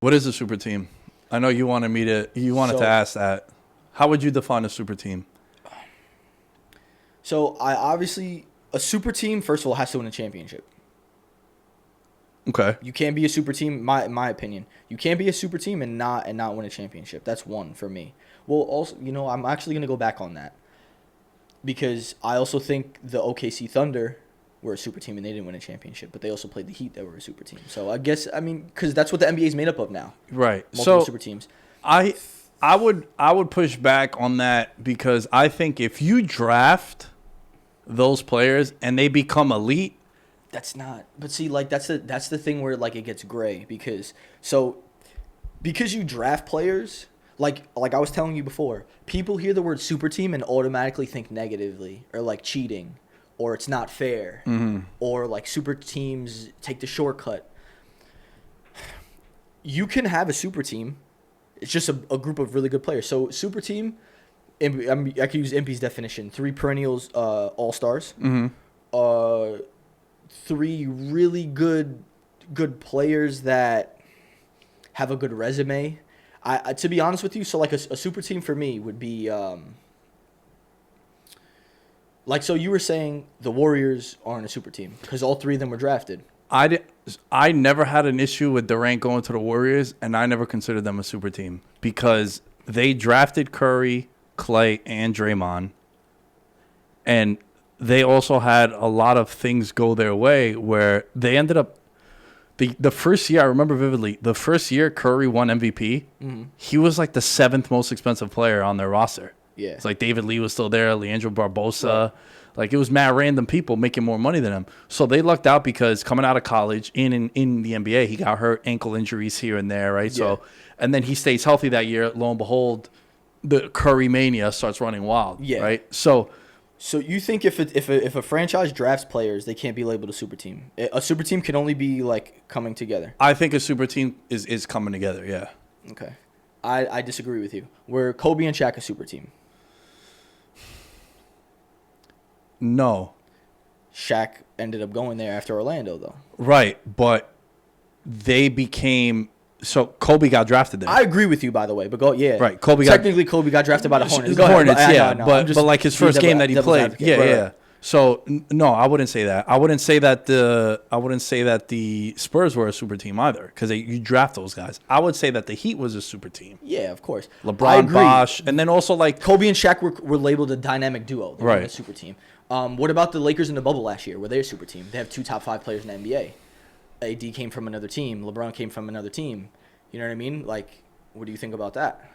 What is a super team? I know you wanted to ask that. How would you define a super team? So a super team, first of all, has to win a championship. Okay. You can't be a super team, my opinion. You can't be a super team and not win a championship. That's one for me. Well, also, I'm actually gonna go back on that because I also think the OKC Thunder were a super team and they didn't win a championship, but they also played the Heat that were a super team. So I guess because that's what the NBA is made up of now. Right. Multiple super teams. I would push back on that because I think if you draft those players and they become elite, That's not. But see, like that's the thing where like it gets gray because you draft players like I was telling you before, people hear the word super team and automatically think negatively or like cheating or it's not fair or like super teams take the shortcut. You can have a super team. It's just a group of really good players. So super team, I could use Impy's definition: 3 perennials, all stars. Three really good players that have a good resume. I to be honest with you, so like a super team for me would be like, so you were saying the Warriors aren't a super team because all 3 of them were drafted. I never had an issue with Durant going to the Warriors, and I never considered them a super team because they drafted Curry, Clay, and Draymond, and they also had a lot of things go their way where they ended up the first year, I remember vividly, the first year Curry won MVP, he was like the 7th most expensive player on their roster. Yeah. It's like David Lee was still there, Leandro Barbosa. Right. Like it was mad random people making more money than him. So they lucked out because coming out of college in the NBA, he got hurt, ankle injuries here and there, right? Yeah. So and then he stays healthy that year. Lo and behold, the Curry mania starts running wild. Yeah. Right. So you think if a franchise drafts players, they can't be labeled a super team? A super team can only be like coming together. I think a super team is coming together. Yeah. Okay. I disagree with you. Were Kobe and Shaq a super team? No. Shaq ended up going there after Orlando, though. Right, but Kobe got drafted there. I agree with you, by the way, but go, yeah. Right, Kobe got drafted by the Hornets. The Hornets, yeah, but like his first game that he played, yeah. So no, I wouldn't say that. I wouldn't say that the Spurs were a super team either because you draft those guys. I would say that the Heat was a super team. Yeah, of course. LeBron, Bosh, and then also like Kobe and Shaq were labeled a dynamic duo. They right, a super team. What about the Lakers in the bubble last year? Were they a super team? They have 2 top 5 players in the NBA. AD came from another team. LeBron came from another team. You know what I mean? Like, what do you think about that?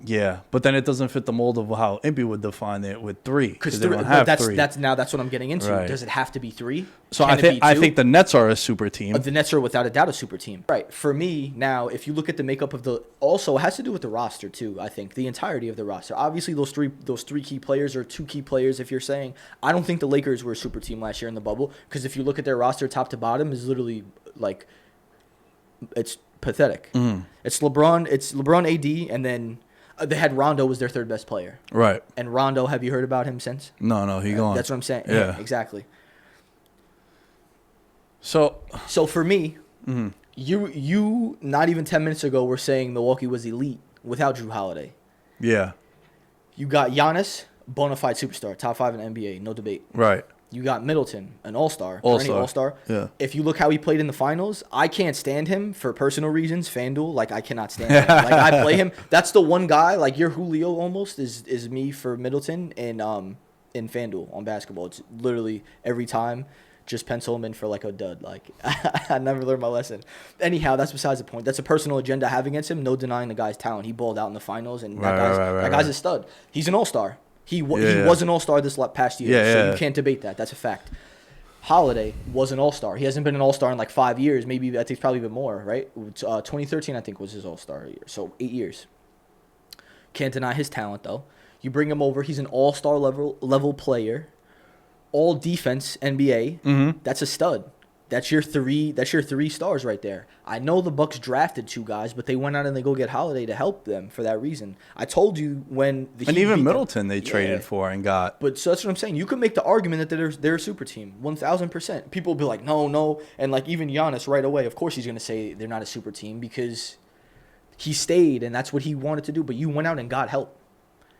Yeah, but then it doesn't fit the mold of how Impy would define it with 3 because they don't have 3. That's what I'm getting into. Right. Does it have to be 3? So I think the Nets are a super team. The Nets are without a doubt a super team. Right. For me now, if you look at the makeup of also it has to do with the roster too. I think the entirety of the roster. Obviously, those three key players or 2 key players. If you're saying, I don't think the Lakers were a super team last year in the bubble because if you look at their roster top to bottom is literally like it's pathetic. It's LeBron, AD, and then. They had Rondo was their 3rd best player. Right. And Rondo, have you heard about him since? No, he gone. That's what I'm saying. Yeah, exactly. So for me, you not even 10 minutes ago were saying Milwaukee was elite without Jrue Holiday. Yeah. You got Giannis, bona fide superstar, top 5 in the NBA, no debate. Right. You got Middleton, an all-star, perennial all-star. Yeah. If you look how he played in the finals, I can't stand him for personal reasons. FanDuel, like I cannot stand him. Like I play him. That's the one guy. Like your Julio almost is me for Middleton in FanDuel on basketball. It's literally every time just pencil him in for like a dud. Like I never learned my lesson. Anyhow, that's besides the point. That's a personal agenda I have against him. No denying the guy's talent. He balled out in the finals, and that guy's a stud. He's an all-star. He was an all-star this past year, so you can't debate that. That's a fact. Holiday was an all-star. He hasn't been an all-star in like 5 years. Maybe I think it's probably a bit more, right? 2013, I think, was his all-star year. So 8 years. Can't deny his talent, though. You bring him over. He's an all-star level player. All defense NBA. That's a stud. That's your three. That's your three stars right there. I know the Bucks drafted two guys, but they went out and they go get Holiday to help them for that reason. I told you when the And Heat even beat them- Middleton they traded Yeah. for and got. But so that's what I'm saying. You could make the argument that they're a super team, 1,000%. People will be like, no, and like even Giannis right away. Of course, he's gonna say they're not a super team because he stayed and that's what he wanted to do. But you went out and got help.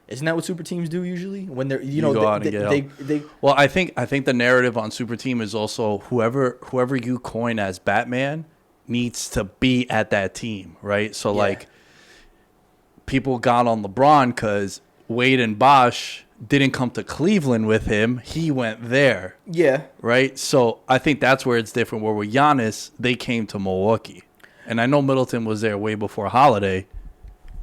Isn't that what super teams do usually? When they're You go out and get help. they Well, I think the narrative on Super Team is also whoever you coin as Batman needs to be at that team, right? So Yeah. like people got on LeBron because Wade and Bosch didn't come to Cleveland with him. He went there, yeah. right? So I think that's where it's different. Where with Giannis, they came to Milwaukee, and I know Middleton was there way before Holiday.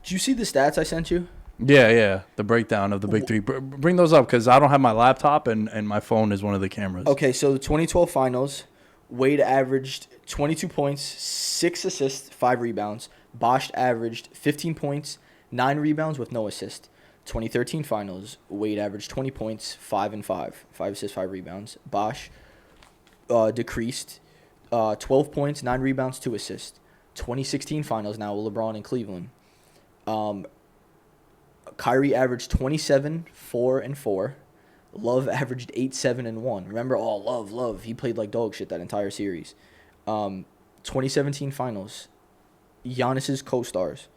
Did you see the stats I sent you? Yeah, the breakdown of the big three. Bring those up because I don't have my laptop and my phone is one of the cameras. Okay, so the 2012 finals, Wade averaged 22 points, 6 assists, 5 rebounds. Bosch averaged 15 points, 9 rebounds with no assist. 2013 finals, Wade averaged 20 points, 5 and 5, 5 assists, 5 rebounds. Bosch decreased 12 points, 9 rebounds, 2 assists. 2016 finals now with LeBron in Cleveland. Kyrie averaged 27, 4 and 4. Love averaged 8, 7 and 1. Remember, Love. He played like dog shit that entire series. 2017 finals, Giannis's co-stars.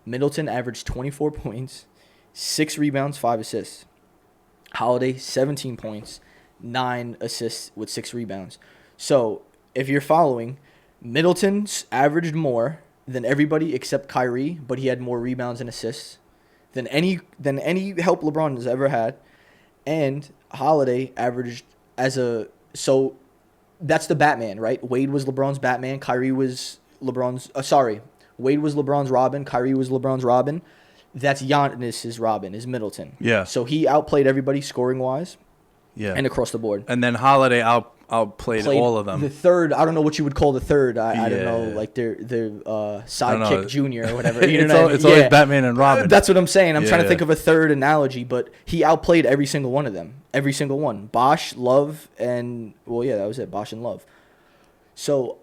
Middleton averaged 24 points, 6 rebounds, 5 assists. Holiday 17 points, 9 assists with 6 rebounds. So if you're following, Middleton's averaged more than everybody except Kyrie, but he had more rebounds and assists than any help LeBron has ever had. And Holiday averaged so that's the Batman, right? Wade was LeBron's Batman, Kyrie was LeBron's Wade was LeBron's Robin, Kyrie was LeBron's Robin. That's Giannis's Robin, is Middleton. Yeah. So he outplayed everybody scoring wise Yeah. and across the board. And then Holiday outplayed all of them. The third, I don't know what you would call the third. I don't know, Yeah. like their know. sidekick junior or whatever. You it's know what I mean? it's always Batman and Robin. That's what I'm saying. I'm trying to Yeah. think of a third analogy, but he outplayed every single one of them. Every single one. Bosch, Love, and that was it. Bosch and Love. So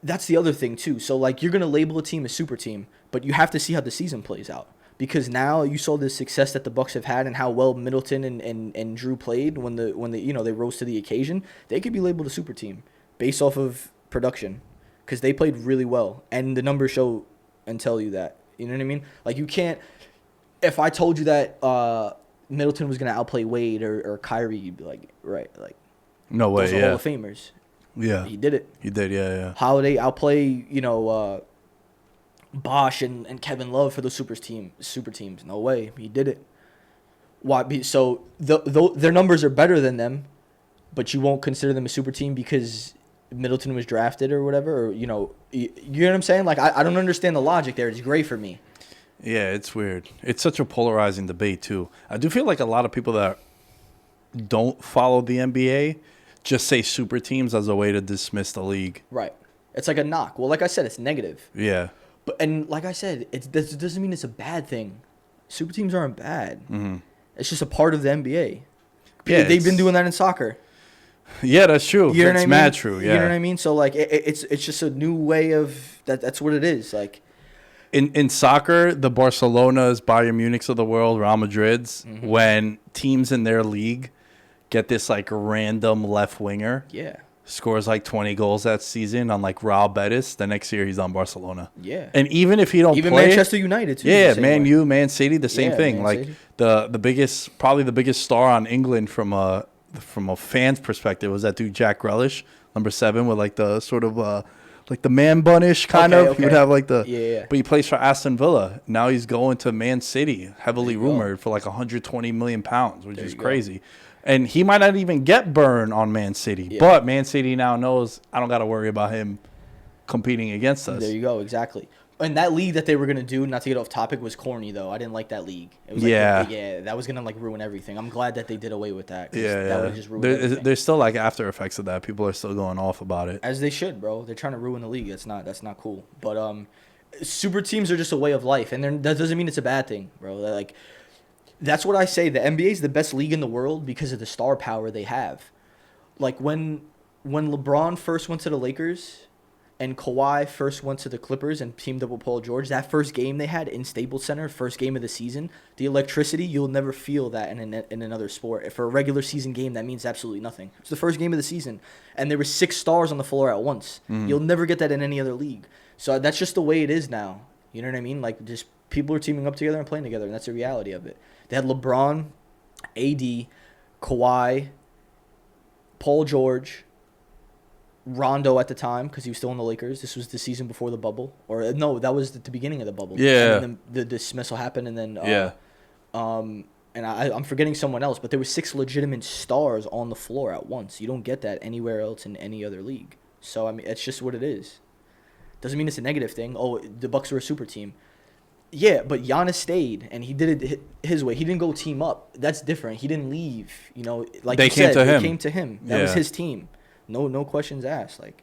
that's the other thing too. So like you're gonna label a team a super team, but you have to see how the season plays out. Because now you saw the success that the Bucks have had and how well Middleton and Drew played when they rose to the occasion. They could be labeled a super team based off of production because they played really well and the numbers show and tell you that. You know what I mean? Like you can't. If I told you that Middleton was gonna outplay Wade or Kyrie, you'd be like, right, like No way. those are Yeah. Hall of Famers. Yeah. He did it. He did. Yeah. Holiday outplay Bosch and Kevin Love for the super teams. No way. He did it. Why? So their numbers are better than them, but you won't consider them a super team because Middleton was drafted or whatever. Or you know what I'm saying? Like I don't understand the logic there. It's gray for me. Yeah, it's weird. It's such a polarizing debate too. I do feel like a lot of people that don't follow the NBA just say super teams as a way to dismiss the league. Right. It's like a knock. Well, like I said, it's negative. Yeah. And like I said, it doesn't mean it's a bad thing. Super teams aren't bad. Mm-hmm. It's just a part of the NBA. Yeah, They've been doing that in soccer. Yeah, that's true. You know It's what I mean? mad true. Yeah. You know what I mean? So like it's just a new way of that's what it is. Like In soccer, the Barcelonas, Bayern Munichs of the world, Real Madrids, Mm-hmm. when teams in their league get this like random left winger, yeah. scores like 20 goals that season on like Real Betis, the next year he's on Barcelona. Yeah. And even if he don't Even play, Manchester United too. yeah, the same Man way. U, Man City, the same Yeah, thing. Man Like City. the biggest, probably the biggest star on England from a fan's perspective was that dude Jack Grealish, number 7, with like the sort of like the man bunish kind Okay, of. He would okay. have like the Yeah. But he plays for Aston Villa. Now he's going to Man City, heavily There you go. rumored for like 120 million pounds, which There is you go. crazy. And he might not even get burned on Man City, Yeah. but Man City now knows I don't got to worry about him competing against us. There you go. Exactly. And that league that they were gonna do, not to get off topic, was corny though. I didn't like that league. It was like Yeah. that was gonna like ruin everything. I'm glad that they did away with that. 'Cause Yeah, that yeah. would just ruin everything. There's still like after effects of that. People are still going off about it. As they should, bro. They're trying to ruin the league. That's not cool. But super teams are just a way of life, and that doesn't mean it's a bad thing, bro. Like that's what I say. The NBA is the best league in the world because of the star power they have. Like when when LeBron first went to the Lakers and Kawhi first went to the Clippers and teamed up with Paul George, that first game they had in Staples Center, first game of the season, the electricity, you'll never feel that in another sport. For a regular season game, that means absolutely nothing. It's the first game of the season, and there were 6 stars on the floor at once. You'll never get that in any other league. So that's just the way it is now. You know what I mean? Like, just people are teaming up together and playing together, and that's the reality of it. They had LeBron, AD, Kawhi, Paul George, Rondo at the time because he was still in the Lakers. This was the season before the bubble, or no, that was the beginning of the bubble. Yeah. And then the dismissal happened, and then Yeah. and I'm forgetting someone else, but there were 6 legitimate stars on the floor at once. You don't get that anywhere else in any other league. So I mean, it's just what it is. Doesn't mean it's a negative thing. Oh, the Bucks are a super team. Yeah, but Giannis stayed, and he did it his way. He didn't go team up. That's different. He didn't leave. You know, like They you came said, to they him. came to him. That was Yeah. his team. No questions asked. Like,